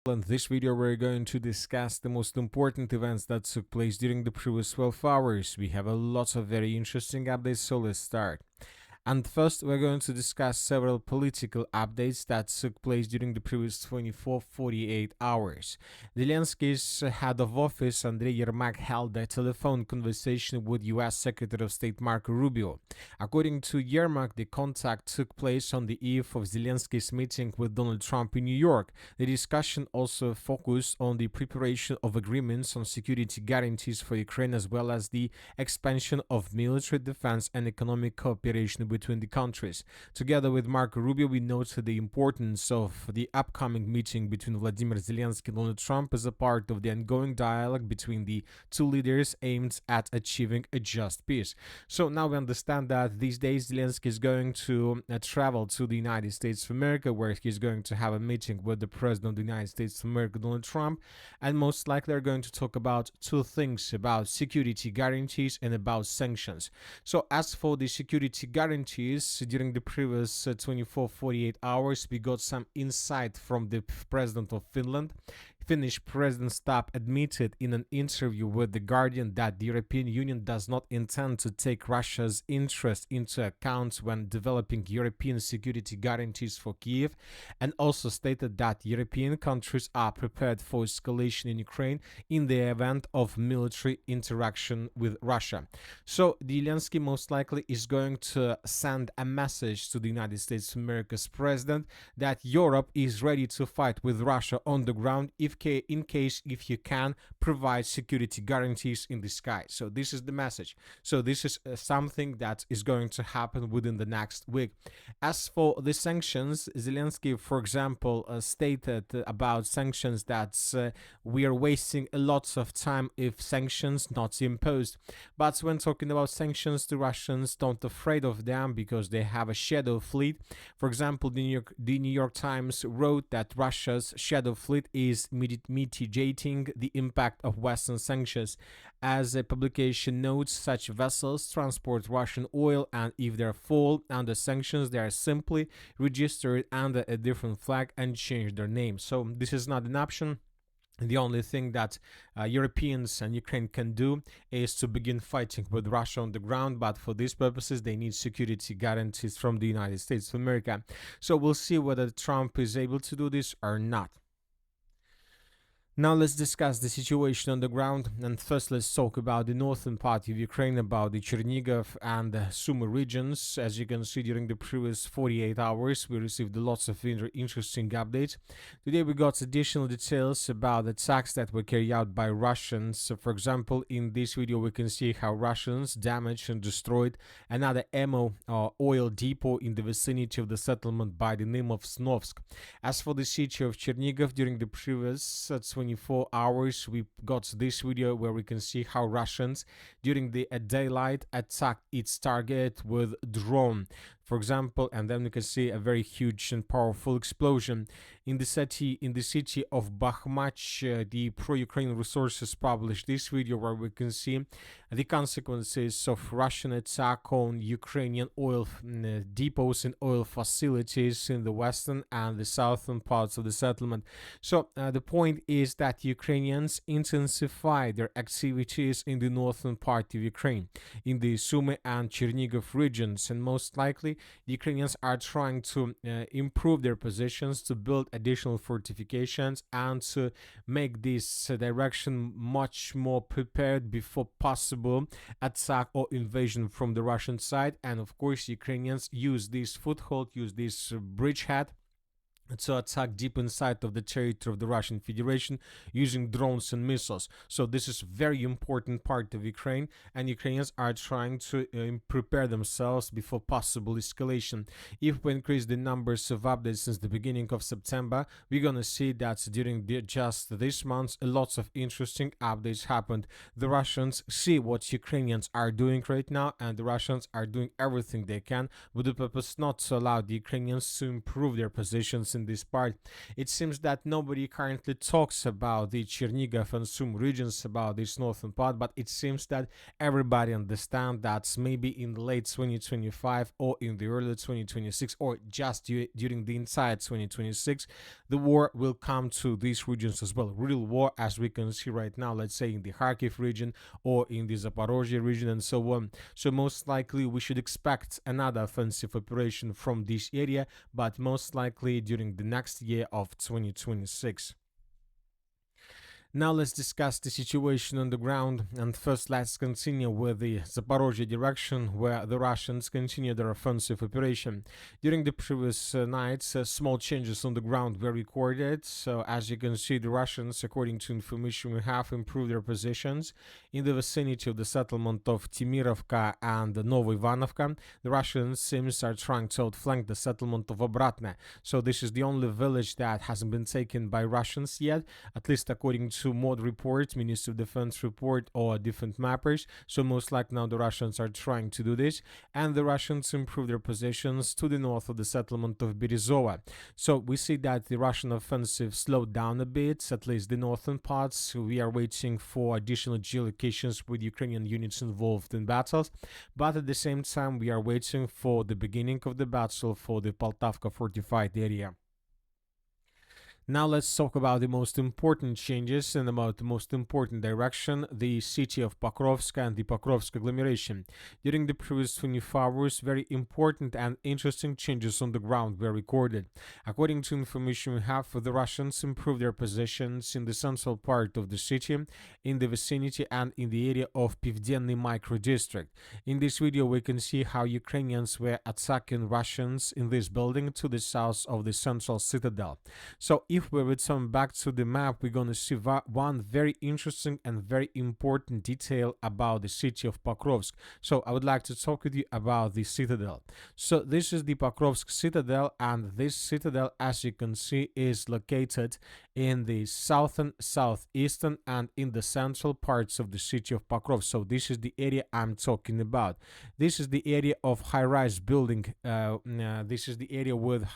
In this video, we're going to discuss the most important events that took place during the previous 12 hours. We have a lot of very interesting updates, so let's start. And first, we're going to discuss several political updates that took place during the previous 24-48 hours. Zelensky's head of office, Andrei Yermak, held a telephone conversation with U.S. Secretary of State Marco Rubio. According to Yermak, the contact took place on the eve of Zelensky's meeting with Donald Trump in New York. The discussion also focused on the preparation of agreements on security guarantees for Ukraine, as well as the expansion of military defense and economic cooperation between the countries. Together with Marco Rubio, we noted the importance of the upcoming meeting between Vladimir Zelensky and Donald Trump as a part of the ongoing dialogue between the two leaders aimed at achieving a just peace. So now we understand that these days Zelensky is going to travel to the United States of America, where he's going to have a meeting with the President of the United States of America, Donald Trump, and most likely they're going to talk about two things: about security guarantees and about sanctions. So as for the security guarantees, during the previous 24-48 hours, we got some insight from the President of Finland. Finnish President Stubb admitted in an interview with The Guardian that the European Union does not intend to take Russia's interest into account when developing European security guarantees for Kiev, and also stated that European countries are prepared for escalation in Ukraine in the event of military interaction with Russia. So Zelensky most likely is going to send a message to the United States of America's president that Europe is ready to fight with Russia on the ground if you can provide security guarantees in the sky. So this is the message. So this is something that is going to happen within the next week. As for the sanctions, Zelensky, for example, stated about sanctions that we are wasting a lot of time if sanctions not imposed. But when talking about sanctions, the Russians don't afraid of them because they have a shadow fleet. For example, the New York Times wrote that Russia's shadow fleet is mitigating the impact of Western sanctions. As a publication notes, such vessels transport Russian oil, and if they fall under sanctions, they are simply registered under a different flag and change their name. So this is not an option. The only thing that Europeans and Ukraine can do is to begin fighting with Russia on the ground, but for these purposes they need security guarantees from the United States of America. So we'll see whether Trump is able to do this or not. Now let's discuss the situation on the ground, and first let's talk about the northern part of Ukraine, about the Chernihiv and Sumy regions. As you can see, during the previous 48 hours we received lots of interesting updates. Today we got additional details about attacks that were carried out by Russians. So for example, in this video we can see how Russians damaged and destroyed another ammo or oil depot in the vicinity of the settlement by the name of Snovsk. As for the city of Chernihiv, during the previous 24 hours we got this video where we can see how Russians during the daylight attacked its target with drone, for example, and then we can see a very huge and powerful explosion in the city of Bakhmach. The pro-Ukraine resources published this video where we can see the consequences of Russian attack on Ukrainian oil depots and oil facilities in the western and the southern parts of the settlement. So the point is that Ukrainians intensify their activities in the northern part of Ukraine, in the Sumy and Chernihiv regions, and most likely the Ukrainians are trying to improve their positions, to build additional fortifications, and to make this direction much more prepared before possible attack or invasion from the Russian side. And of course, Ukrainians use this foothold, use this bridgehead to attack deep inside of the territory of the Russian Federation using drones and missiles. So this is a very important part of Ukraine, and Ukrainians are trying to prepare themselves before possible escalation. If we increase the numbers of updates since the beginning of September, we're gonna see that during just this month, lots of interesting updates happened. The Russians see what Ukrainians are doing right now, and the Russians are doing everything they can with the purpose not to allow the Ukrainians to improve their positions in this part. It seems that nobody currently talks about the Chernigov and Sum regions, about this northern part, but it seems that everybody understands that maybe in late 2025 or in the early 2026 or just during the entire 2026, the war will come to these regions as well. Real war, as we can see right now, let's say in the Kharkiv region or in the Zaporozhye region and so on. So most likely we should expect another offensive operation from this area, but most likely during the next year of 2026. Now let's discuss the situation on the ground, and first let's continue with the Zaporozhye direction, where the Russians continue their offensive operation. During the previous nights, small changes on the ground were recorded, so as you can see, the Russians, according to information we have, improved their positions in the vicinity of the settlement of Timirovka and Novoivanovka. The Russians seems are trying to outflank the settlement of Obratne, so this is the only village that hasn't been taken by Russians yet, at least according to mod reports, Ministry of Defense report, or different mappers. So most likely now the Russians are trying to do this, and the Russians improve their positions to the north of the settlement of Berezova. So we see that the Russian offensive slowed down a bit, at least the northern parts. We are waiting for additional geolocations with Ukrainian units involved in battles, but at the same time we are waiting for the beginning of the battle for the Poltavka fortified area. Now let's talk about the most important changes and about the most important direction, the city of Pokrovsk and the Pokrovsk agglomeration. During the previous 24 hours, very important and interesting changes on the ground were recorded. According to information we have, the Russians improved their positions in the central part of the city, in the vicinity and in the area of Pivdenny micro-district. In this video, we can see how Ukrainians were attacking Russians in this building to the south of the central citadel. So if we return back to the map, we're going to see one very interesting and very important detail about the city of Pokrovsk. So I would like to talk with you about the citadel. So this is the Pokrovsk citadel, and this citadel, as you can see, is located in the southern, southeastern, and in the central parts of the city of Pokrovsk. So this is the area I'm talking about. This is the area of high-rise building. This is the area with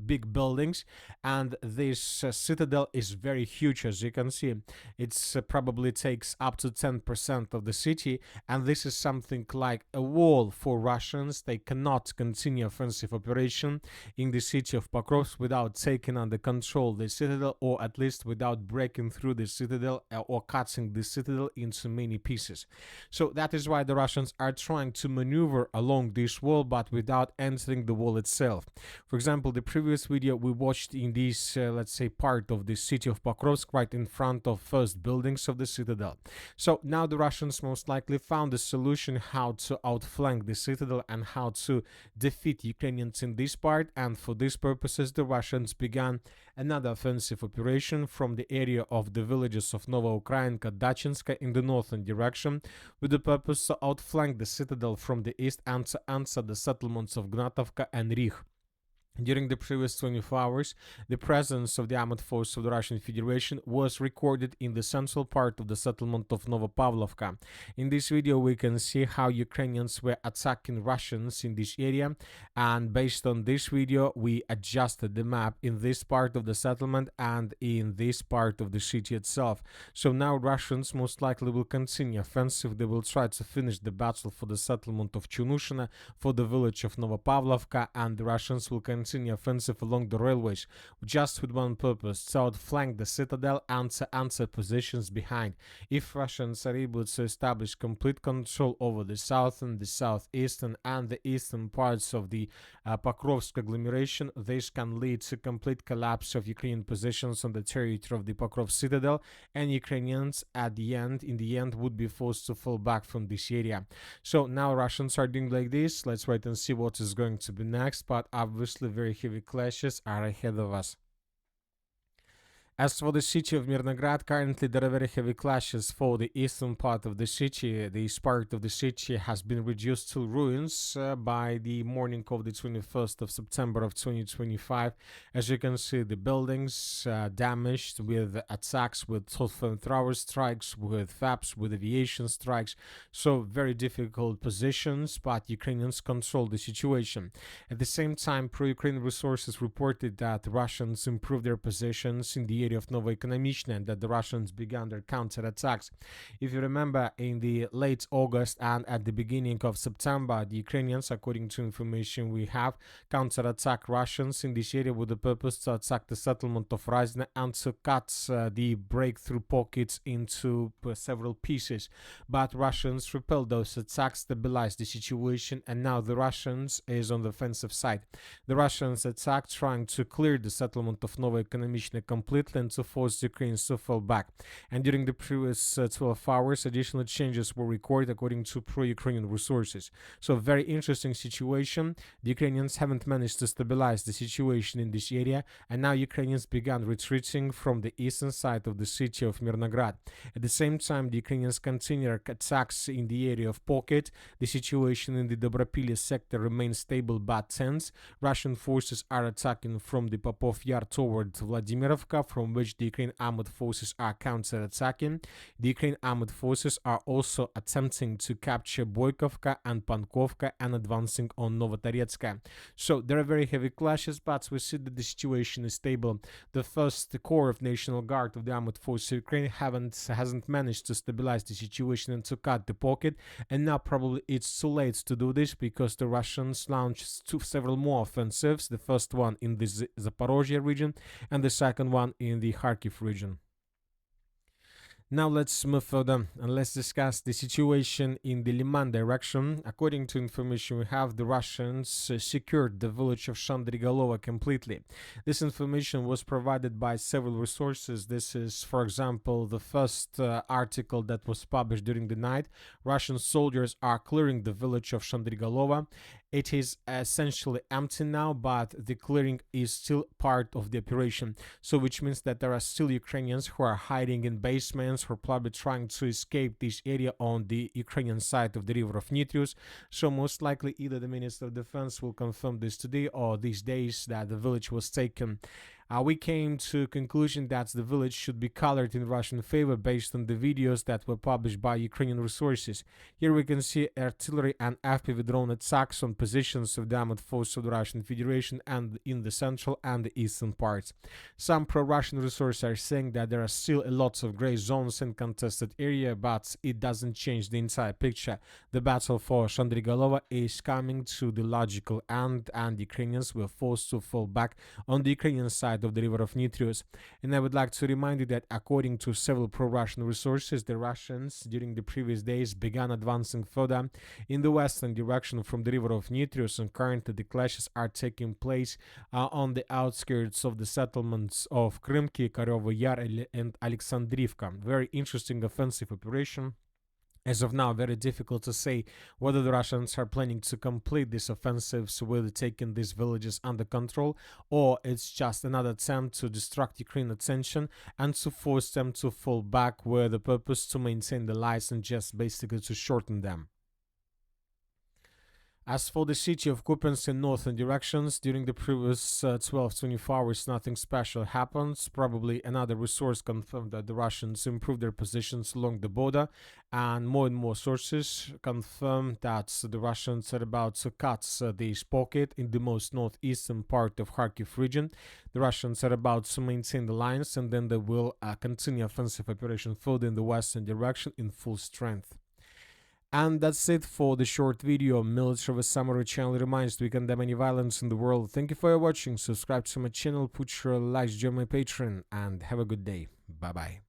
big buildings, and this citadel is very huge. As you can see, it's probably takes up to 10% of the city, and this is something like a wall for Russians. They cannot continue offensive operation in the city of Pokrovsk without taking under control the citadel, or at least without breaking through the citadel or cutting the citadel into many pieces. So that is why the Russians are trying to maneuver along this wall, but without entering the wall itself. For example, the previous video we watched in this let's say part of the city of Pokrovsk, right in front of first buildings of the citadel. So now the Russians most likely found a solution how to outflank the citadel and how to defeat Ukrainians in this part, and for these purposes the Russians began another offensive operation from the area of the villages of Novoukrainka, Dachinska in the northern direction, with the purpose to outflank the citadel from the east and to answer the settlements of Gnatovka and Rih. During the previous 24 hours, the presence of the armed force of the Russian Federation was recorded in the central part of the settlement of Novopavlovka. In this video, we can see how Ukrainians were attacking Russians in this area, and based on this video, we adjusted the map in this part of the settlement and in this part of the city itself. So now Russians most likely will continue offensive. They will try to finish the battle for the settlement of Chunushina, for the village of Novopavlovka, and the Russians will continue offensive along the railways, just with one purpose: to outflank the citadel and to answer positions behind. If Russians are able to establish complete control over the southern, the southeastern, and the eastern parts of the Pokrovsk agglomeration, this can lead to complete collapse of Ukrainian positions on the territory of the Pokrovsk citadel, and Ukrainians in the end would be forced to fall back from this area. So now Russians are doing like this. Let's wait and see what is going to be next, but obviously very heavy clashes are ahead of us. As for the city of Mirnograd, currently there are very heavy clashes for the eastern part of the city. This part of the city has been reduced to ruins by the morning of the 21st of September of 2025. As you can see, the buildings damaged with attacks, with flamethrower strikes, with FAPs, with aviation strikes. So very difficult positions, but Ukrainians control the situation. At the same time, pro-Ukraine resources reported that Russians improved their positions in the area of Novoekonomichne and that the Russians began their counterattacks. If you remember, in the late August and at the beginning of September, the Ukrainians, according to information we have, counterattack Russians in this area with the purpose to attack the settlement of Razne and to cut the breakthrough pockets into several pieces. But Russians repelled those attacks, stabilized the situation, and now the Russians is on the offensive side. The Russians attacked, trying to clear the settlement of Novoekonomichne completely and to force the Ukrainians to fall back. And during the previous 12 hours, additional changes were recorded according to pro-Ukrainian resources. So very interesting situation. The Ukrainians haven't managed to stabilize the situation in this area, and now Ukrainians began retreating from the eastern side of the city of Mirnograd. At the same time, the Ukrainians continue attacks in the area of Pocket. The situation in the Dobropilye sector remains stable but tense. Russian forces are attacking from the Popov Yar toward Vladimirovka, from which the Ukrainian armed forces are counter-attacking. The Ukrainian armed forces are also attempting to capture Boykovka and Pankovka and advancing on Novotoretska. So there are very heavy clashes, but we see that the situation is stable. The first corps of National Guard of the armed forces of Ukraine hasn't managed to stabilize the situation and to cut the pocket, and now probably it's too late to do this because the Russians launched several more offensives, the first one in the Zaporozhye region and the second one in the Kharkiv region. Now let's move further and let's discuss the situation in the Liman direction. According to information we have, the Russians secured the village of Shandrigolova completely. This information was provided by several resources. This is, for example, the first article that was published during the night. Russian soldiers are clearing the village of Shandrigolova. It is essentially empty now, but the clearing is still part of the operation. So which means that there are still Ukrainians who are hiding in basements, who are probably trying to escape this area on the Ukrainian side of the river of Nitrius. So most likely either the Minister of Defense will confirm this today or these days that the village was taken. We came to a conclusion that the village should be colored in Russian favor based on the videos that were published by Ukrainian resources. Here we can see artillery and FPV drone attacks on positions of the armed forces of the Russian Federation and in the central and the eastern parts. Some pro-Russian resources are saying that there are still lots of gray zones in contested area, but it doesn't change the entire picture. The battle for Shandrigolova is coming to the logical end, and Ukrainians were forced to fall back on the Ukrainian side of the river of Nitrius. And I would like to remind you that according to several pro-Russian resources, the Russians during the previous days began advancing further in the western direction from the river of Nitrius, and currently the clashes are taking place on the outskirts of the settlements of Krymki, Karyovo Yar and Alexandrivka. Very interesting offensive operation. As of now, very difficult to say whether the Russians are planning to complete these offensives with taking these villages under control, or it's just another attempt to distract Ukraine attention and to force them to fall back with the purpose to maintain the lines and just basically to shorten them. As for the city of Kupiansk in northern directions, during the previous 12-24 hours, nothing special happens. Probably another resource confirmed that the Russians improved their positions along the border, and more sources confirm that the Russians are about to cut this pocket in the most northeastern part of Kharkiv region. The Russians are about to maintain the lines, and then they will continue offensive operation further in the western direction in full strength. And that's it for the short video. Military Summary channel reminds we condemn any violence in the world. Thank you for watching. Subscribe to my channel, put your likes, join my Patreon, and have a good day. Bye bye.